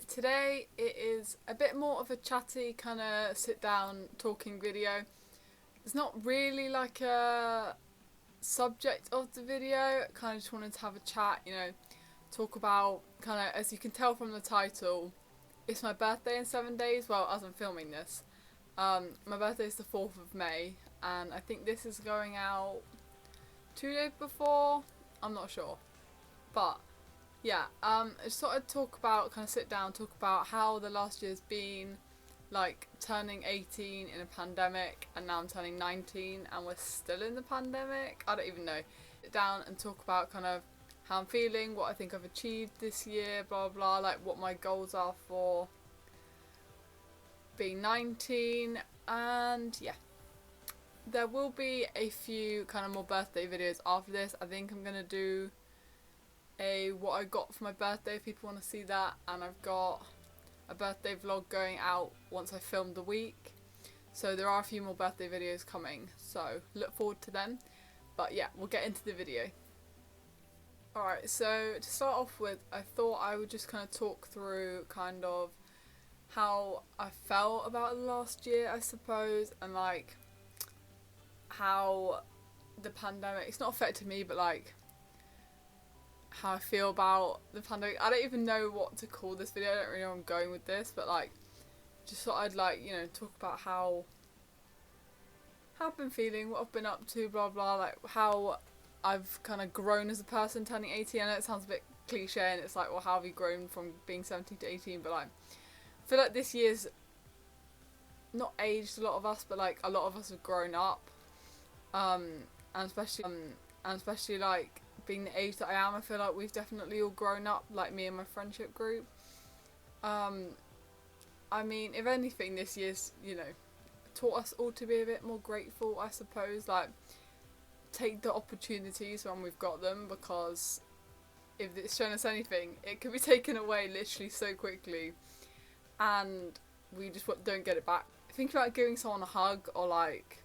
Today it is a bit more of a chatty kind of sit down talking video. It's not really like a subject of the video. I kind of just wanted to have a chat, talk about kind of, as you can tell from the title, it's my birthday in 7 days. Well, as I'm filming this, my birthday is the 4th of May, and I think this is going out 2 days before. I'm not sure, but yeah, I just thought I'd talk about, kind of sit down, talk about how the last year's been, like turning 18 in a pandemic, and now I'm turning 19 and we're still in the pandemic. I don't even know. Sit down and talk about kind of how I'm feeling, what I think I've achieved this year, blah blah, like what my goals are for being 19, and yeah. There will be a few kind of more birthday videos after this. I think I'm gonna do a what I got for my birthday if people want to see that, and I've got a birthday vlog going out once I filmed the week, so there are a few more birthday videos coming, so look forward to them. But yeah, we'll get into the video. Alright, so to start off with, I thought I would just kind of talk through kind of how I felt about last year, I suppose, and like how the pandemic, it's not affected me, but like how I feel about the pandemic. I don't even know what to call this video. I don't really know where I'm going with this, but like, just thought I'd like, talk about how I've been feeling, what I've been up to, blah blah, like how I've kind of grown as a person turning 18. I know it sounds a bit cliche and it's like, well, how have you grown from being 17 to 18, but like, I feel like this year's not aged a lot of us, but like a lot of us have grown up, and especially like being the age that I am, I feel like we've definitely all grown up, like me and my friendship group. I mean, if anything, this year's, taught us all to be a bit more grateful, I suppose. Like, take the opportunities when we've got them, because if it's shown us anything, it can be taken away literally so quickly, and we just don't get it back. Think about giving someone a hug, or like,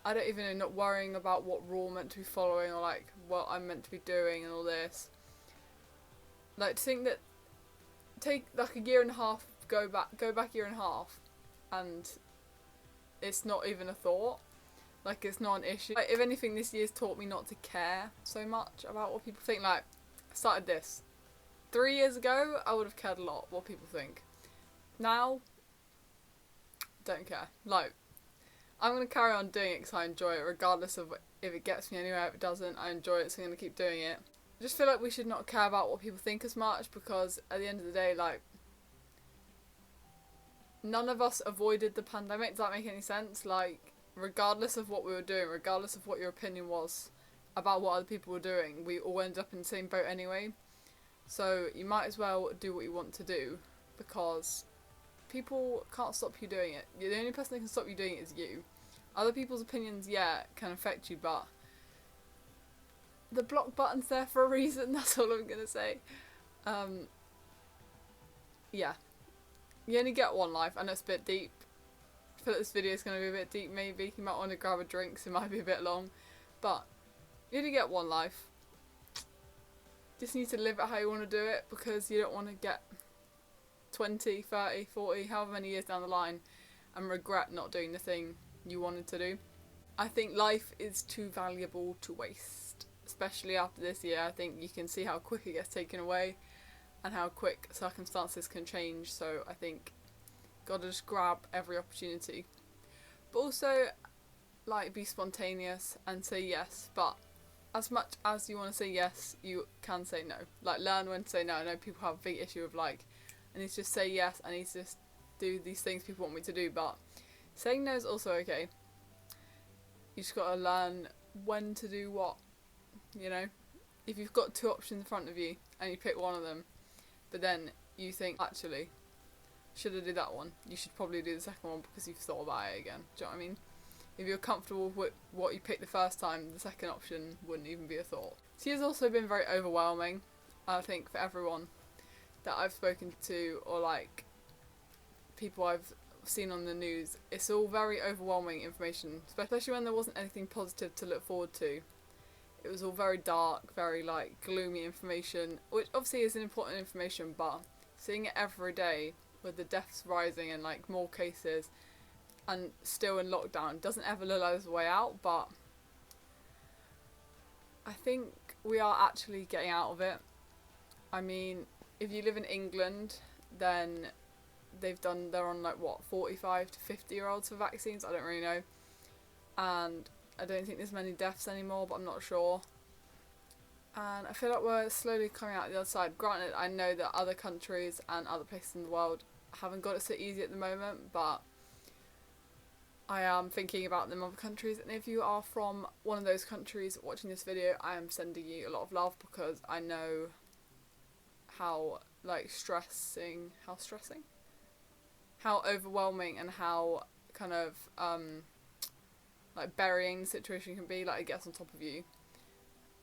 I don't even know, not worrying about what rule I'm meant to be following, or like what I'm meant to be doing and all this. Like, to think that, take like a year and a half, go back a year and a half, and it's not even a thought. Like, it's not an issue. Like, if anything, this year's taught me not to care so much about what people think. Like, I started this 3 years ago, I would have cared a lot what people think. Now, don't care. Like, I'm going to carry on doing it because I enjoy it, regardless of if it gets me anywhere. If it doesn't, I enjoy it, so I'm going to keep doing it. I just feel like we should not care about what people think as much, because at the end of the day, like, none of us avoided the pandemic. Does that make any sense? Like, regardless of what we were doing, regardless of what your opinion was about what other people were doing, we all ended up in the same boat anyway. So you might as well do what you want to do, because people can't stop you doing it. The only person that can stop you doing it is you. Other people's opinions, yeah, can affect you, but the block button's there for a reason. That's all I'm gonna say. Yeah, you only get one life. I know it's a bit deep. I feel like this video is gonna be a bit deep. Maybe you might want to grab a drink, so it might be a bit long, but you only get one life. Just need to live it how you want to do it, because you don't want to get 20, 30, 40, however many years down the line and regret not doing the thing you wanted to do. I think life is too valuable to waste, especially after this year. I think you can see how quick it gets taken away and how quick circumstances can change, so I think gotta just grab every opportunity. But also, like, be spontaneous and say yes, but as much as you want to say yes, you can say no. Like, learn when to say no. I know people have a big issue of like, I need to just say yes, I need to just do these things people want me to do, but saying no is also okay. You just gotta learn when to do what, If you've got two options in front of you and you pick one of them, but then you think, actually, should I do that one? You should probably do the second one because you've thought about it again. Do you know what I mean? If you're comfortable with what you picked the first time, the second option wouldn't even be a thought. This year's also been very overwhelming, I think, for everyone that I've spoken to, or like people I've seen on the news. It's all very overwhelming information, especially when there wasn't anything positive to look forward to. It was all very dark, very like gloomy information, which obviously is an important information, but seeing it every day with the deaths rising and like more cases and still in lockdown doesn't ever look like there's a way out, but I think we are actually getting out of it. I mean, if you live in England, then they're on like what, 45 to 50-year-olds for vaccines, I don't really know, and I don't think there's many deaths anymore, but I'm not sure. And I feel like we're slowly coming out the other side. Granted, I know that other countries and other places in the world haven't got it so easy at the moment, but I am thinking about them other countries, and if you are from one of those countries watching this video, I am sending you a lot of love, because I know how how overwhelming and how kind of like burying the situation can be. Like, it gets on top of you.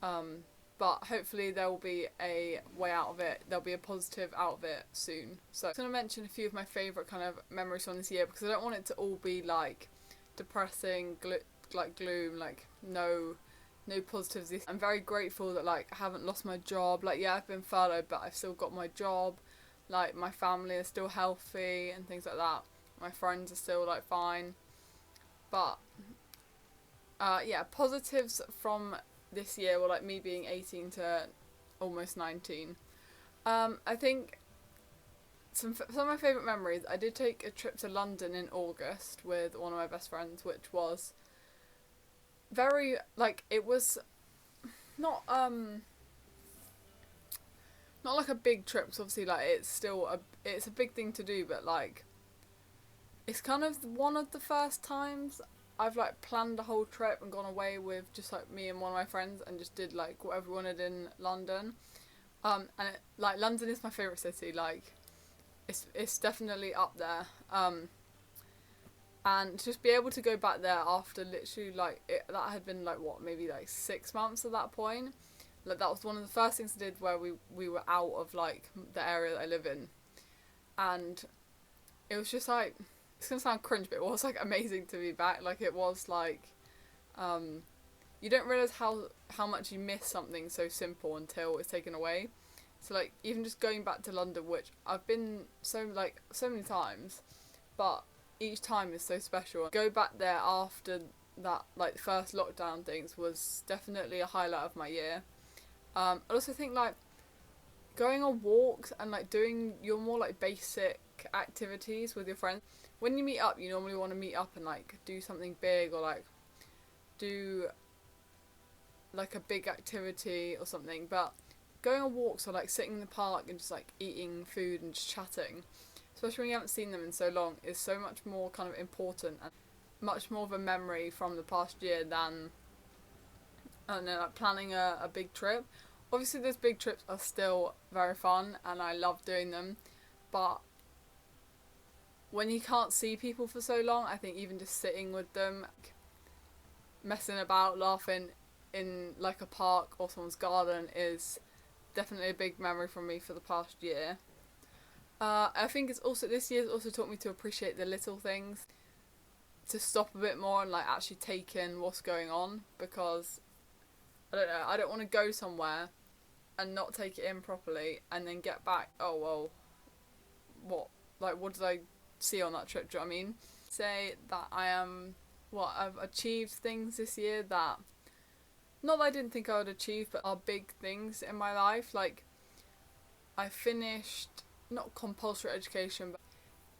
But hopefully there will be a way out of it. There'll be a positive out of it soon. So I'm going to mention a few of my favourite kind of memories from this year, because I don't want it to all be like depressing, gloom, like no positives. I'm very grateful that like I haven't lost my job. Like, yeah, I've been furloughed, but I've still got my job. Like, my family is still healthy and things like that. My friends are still like fine. But yeah, positives from this year were like me being 18 to almost 19. I think some of my favourite memories, I did take a trip to London in August with one of my best friends, which was very, like, it was not like a big trip, because obviously like it's a big thing to do, but like it's kind of one of the first times I've like planned a whole trip and gone away with just like me and one of my friends and just did like whatever we wanted in London. And like London is my favourite city. Like, it's definitely up there. And just be able to go back there after literally like that had been like what, maybe like 6 months at that point. Like, that was one of the first things I did where we were out of like the area that I live in, and it was just like, it's gonna sound cringe, but it was like amazing to be back. Like, it was like, you don't realise how much you miss something so simple until it's taken away. So like, even just going back to London, which I've been so many times, but each time is so special. Go back there after that, like, first lockdown things, was definitely a highlight of my year. I also think like going on walks and like doing your more like basic activities with your friends. When you meet up, you normally want to meet up and like do something big, or like do like a big activity or something, but going on walks or like sitting in the park and just like eating food and just chatting, especially when you haven't seen them in so long, is so much more kind of important and much more of a memory from the past year than, I don't know, like planning a big trip. Obviously those big trips are still very fun and I love doing them, but when you can't see people for so long, I think even just sitting with them, messing about, laughing in like a park or someone's garden is definitely a big memory from me for the past year. I think this year's also taught me to appreciate the little things, to stop a bit more and like actually take in what's going on, because I don't know, I don't want to go somewhere and not take it in properly and then get back, oh well, what did I see on that trip? Do you know what I mean? Say that I've achieved things this year that, not that I didn't think I would achieve, but are big things in my life. Like, I finished, not compulsory education, but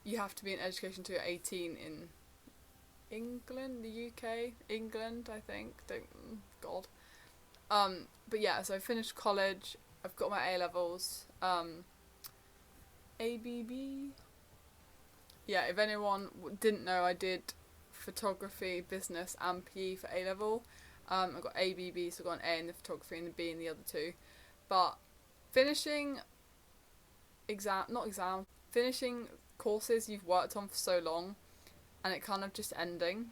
you have to be in education till you're 18 in England, the UK, England, I think. God. But yeah, so I finished college, I've got my A-levels, ABB. Yeah, if anyone didn't know, I did photography, business and PE for A-level. I got ABB, so I got an A in the photography and a B in the other two. But finishing finishing courses you've worked on for so long, and it kind of just ending.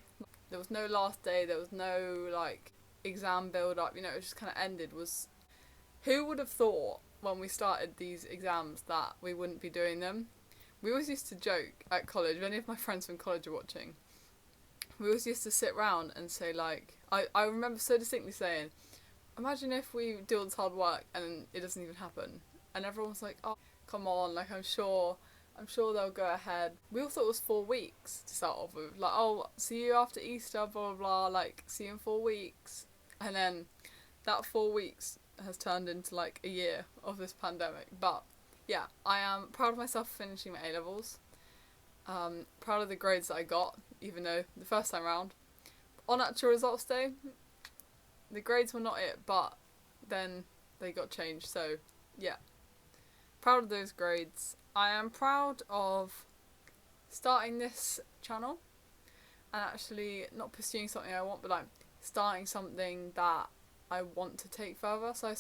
There was no last day, there was no like exam build up, it just kind of ended. Who would have thought when we started these exams that we wouldn't be doing them? We always used to joke at college, if any of my friends from college are watching, we always used to sit round and say like, I remember so distinctly saying, imagine if we do all this hard work and it doesn't even happen. And everyone was like, oh, come on, like I'm sure they'll go ahead. We all thought it was 4 weeks to start off with, like, oh, see you after Easter, blah blah blah, like see you in 4 weeks, and then that 4 weeks has turned into like a year of this pandemic. But yeah, I am proud of myself for finishing my A-levels. Proud of the grades that I got, even though the first time round, on actual results day, the grades were not it, but then they got changed, so yeah. Proud of those grades. I am proud of starting this channel and actually not pursuing something I want, but like starting something that I want to take further. So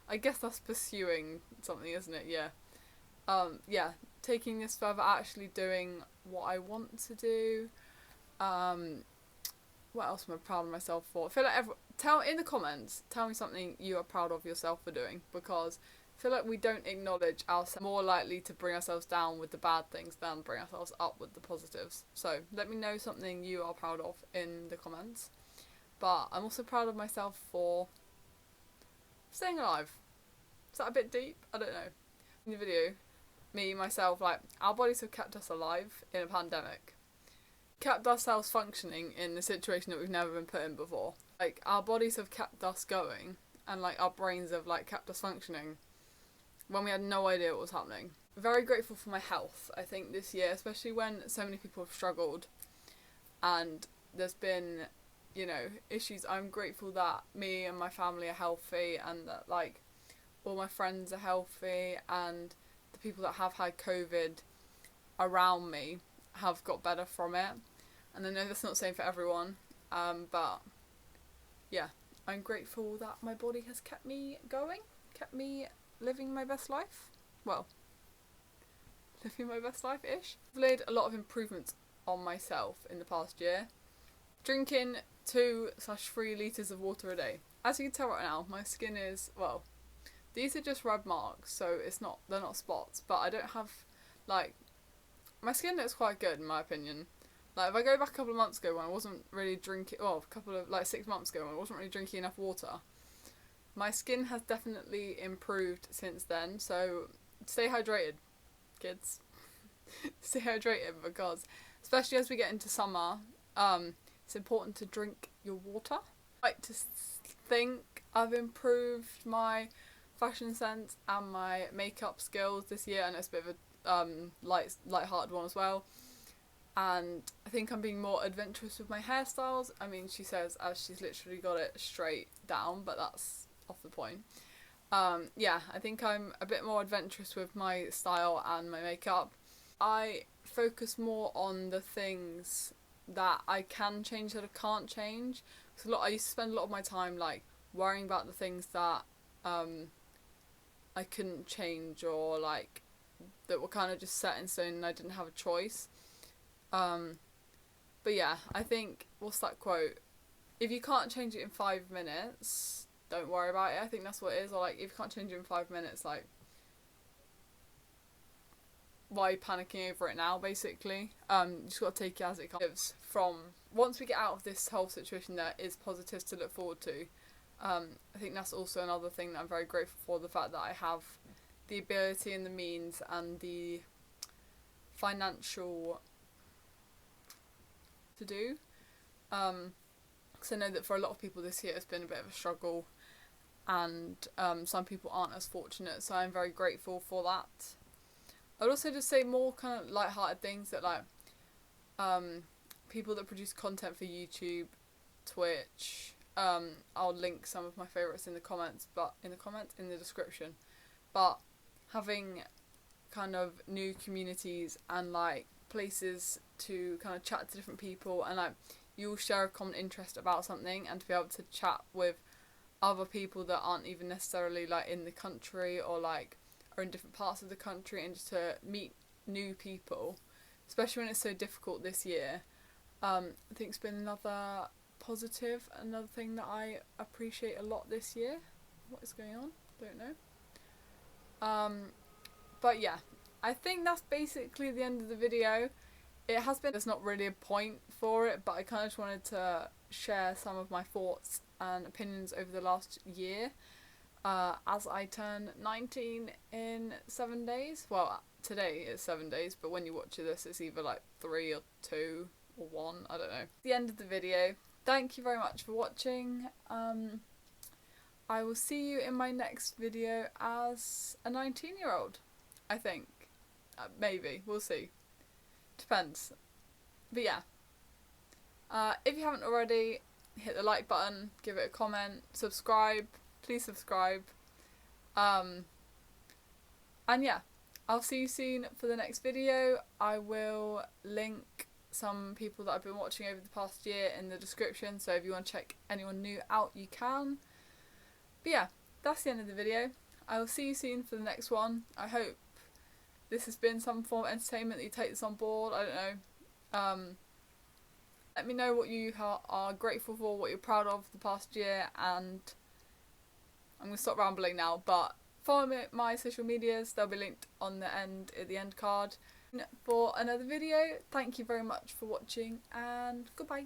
I guess that's pursuing something, isn't it? Yeah. Yeah, taking this further, actually doing what I want to do. What else am I proud of myself for? I feel like tell in the comments, tell me something you are proud of yourself for doing, because I feel like we don't acknowledge ourselves, more likely to bring ourselves down with the bad things than bring ourselves up with the positives. So let me know something you are proud of in the comments. But I'm also proud of myself for staying alive. Is that a bit deep? I don't know. In the video, myself, like, our bodies have kept us alive in a pandemic. Kept ourselves functioning in a situation that we've never been put in before. Like, our bodies have kept us going, and like our brains have like kept us functioning when we had no idea what was happening. Very grateful for my health, I think, this year, especially when so many people have struggled and there's been, you know, issues. I'm grateful that me and my family are healthy, and that like all my friends are healthy, and the people that have had COVID around me have got better from it. And I know that's not the same for everyone, but yeah, I'm grateful that my body has kept me going, kept me living my best life. Well, living my best life-ish. I've made a lot of improvements on myself in the past year. Drinking 2/3 litres of water a day. As you can tell right now, my skin is, well, these are just red marks, so they're not spots, but I don't have, like, my skin looks quite good in my opinion. Like, if I go back a couple of months ago when I wasn't really drinking, 6 months ago when I wasn't really drinking enough water, my skin has definitely improved since then. So stay hydrated, kids. Stay hydrated, because especially as we get into summer, it's important to drink your water. I like to think I've improved my fashion sense and my makeup skills this year, and it's a bit of a light-hearted one as well. And I think I'm being more adventurous with my hairstyles. I mean, she says as she's literally got it straight down, but that's off the point. Yeah, I think I'm a bit more adventurous with my style and my makeup. I focus more on the things that I can change that I can't change. Because I used to spend a lot of my time like worrying about the things that I couldn't change, or like that were kind of just set in stone and I didn't have a choice. But yeah, I think, what's that quote? If you can't change it in 5 minutes, don't worry about it. I think that's what it is. Or like, if you can't change it in 5 minutes, like, why are you panicking over it now, basically? You just got to take it as it comes. Once we get out of this whole situation, there is positives to look forward to. I think that's also another thing that I'm very grateful for, the fact that I have the ability and the means and the financial to do. Because I know that for a lot of people this year it's been a bit of a struggle, and some people aren't as fortunate, so I'm very grateful for that. I'd also just say more kind of light-hearted things, that like people that produce content for YouTube, Twitch, I'll link some of my favourites in the comments, in the description. But having kind of new communities and like places to kind of chat to different people, and like you all share a common interest about something, and to be able to chat with other people that aren't even necessarily like in the country, or like are in different parts of the country, and just to meet new people, especially when it's so difficult this year. I think it's been another positive, another thing that I appreciate a lot this year. What is going on? Don't know. But yeah, I think that's basically the end of the video. It has been, there's not really a point for it, but I kind of just wanted to share some of my thoughts and opinions over the last year. as I turn 19 in 7 days. Well, today is 7 days, but when you watch this, it's either like 3 or 2 or 1, I don't know. The end of the video. Thank you very much for watching. I will see you in my next video as a 19-year-old, I think. Maybe, we'll see. Depends. But yeah. If you haven't already, hit the like button, give it a comment, subscribe. Please subscribe. And yeah, I'll see you soon for the next video. I will link some people that I've been watching over the past year in the description, so if you want to check anyone new out, you can. But yeah, that's the end of the video. I will see you soon for the next one. I hope this has been some form of entertainment, that you take this on board. I don't know. Let me know what you are grateful for, what you're proud of the past year, and I'm going to stop rambling now, but follow my social medias, they'll be linked on the end at the end card. For another video, thank you very much for watching, and goodbye.